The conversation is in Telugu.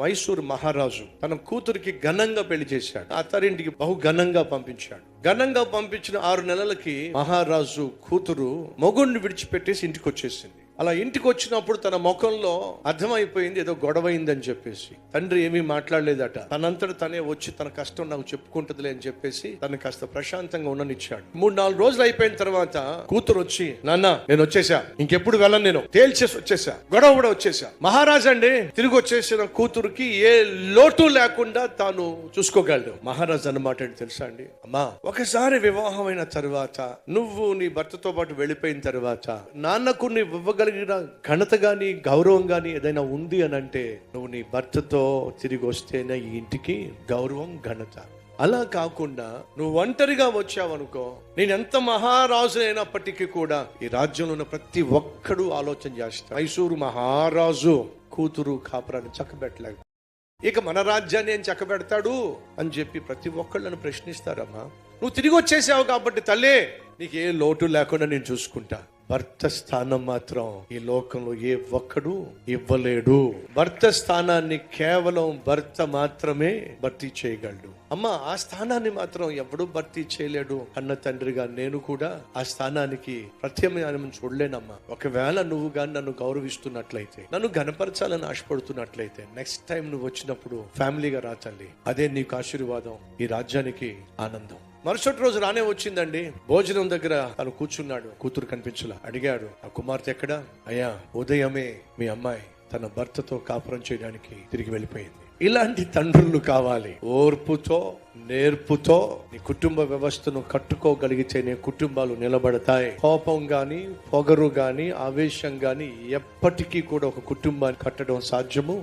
మైసూరు మహారాజు తన కూతురికి ఘనంగా పెళ్లి చేశాడు. అత్తారింటికి బహు ఘనంగా పంపించాడు. ఘనంగా పంపించిన 6 నెలలకి మహారాజు కూతురు మొగుడిని విడిచిపెట్టేసి ఇంటికి వచ్చేసింది. అలా ఇంటికి వచ్చినప్పుడు తన ముఖంలో అర్థమైపోయింది ఏదో గొడవైందని చెప్పేసి. తండ్రి ఏమీ మాట్లాడలేదట. తనంతట తనే వచ్చి తన కష్టం నాకు చెప్పుకుంటదిలే అని చెప్పేసి తను కాస్త ప్రశాంతంగా ఉండనిచ్చాడు. 3-4 రోజులు అయిపోయిన తర్వాత కూతురు వచ్చి, నాన్న నేను వచ్చేసా, ఇంకెప్పుడు వెళ్ళను, నేను తేల్చేసి వచ్చేసా, గొడవ కూడా వచ్చేసా. మహారాజు అండి తిరిగి వచ్చేసిన కూతురుకి ఏ లోటు లేకుండా తాను చూసుకోగలడు. మహారాజు అన్నమాట ఏంటి తెలుసా అండి? అమ్మా, ఒకసారి వివాహమైన తర్వాత నువ్వు నీ భర్తతో పాటు వెళ్ళిపోయిన తర్వాత నాన్నకు నీ ఇవ్వగలిగిన ఘనత గాని గౌరవం గాని ఏదైనా ఉంది అని అంటే నువ్వు నీ భర్తతో తిరిగి వస్తేనే ఈ ఇంటికి గౌరవం, ఘనత. అలా కాకుండా నువ్వు ఒంటరిగా వచ్చావనుకో, నేను ఎంత మహారాజు అయినప్పటికీ కూడా ఈ రాజ్యంలో ఉన్న ప్రతి ఒక్కడు ఆలోచన చేస్తా, మైసూరు మహారాజు కూతురు కాపురాన్ని చక్కబెట్టలేక ఇక మన రాజ్యాన్ని ఏం చక్కబెడతాడు అని చెప్పి ప్రతి ఒక్కళ్ళను ప్రశ్నిస్తారమ్మా. నువ్వు తిరిగి వచ్చేసావు కాబట్టి తల్లే నీకు ఏ లోటు లేకుండా నేను చూసుకుంటా. భర్త స్థానం మాత్రం ఈ లోకంలో ఏ ఒక్కడు ఇవ్వలేడు. భర్త స్థానాన్ని కేవలం భర్త మాత్రమే భర్తీ చేయగలడు. అమ్మా, ఆ స్థానాన్ని మాత్రం ఎవడు భర్తీ చేయలేడు. అన్న తండ్రిగా నేను కూడా ఆ స్థానానికి ప్రత్యామ్నాయం చూడలేనమ్మా. ఒకవేళ నువ్వు గాని నన్ను గౌరవిస్తున్నట్లయితే, నన్ను ఘనపరచాలని ఆశపడుతున్నట్లయితే, నెక్స్ట్ టైం నువ్వు వచ్చినప్పుడు ఫ్యామిలీగా రా తల్లి. అదే నీకు ఆశీర్వాదం, ఈ రాజ్యానికి ఆనందం. మరుసటి రోజు రానే వచ్చిందండి. భోజనం దగ్గర తను కూర్చున్నాడు. కూతురు కనిపించలా. అడిగాడు, ఆ కుమార్తె ఎక్కడా? అయ్యా, ఉదయమే మీ అమ్మాయి తన భర్తతో కాపురం చేయడానికి తిరిగి వెళ్ళిపోయింది. ఇలాంటి తండ్రులు కావాలి. ఓర్పుతో, నేర్పుతో నీ కుటుంబ వ్యవస్థను కట్టుకోగలిగితే నీ కుటుంబాలు నిలబడతాయి. కోపం గాని, పొగరు గాని, ఆవేశం గాని ఎప్పటికీ కూడా ఒక కుటుంబాన్ని కట్టడం సాధ్యము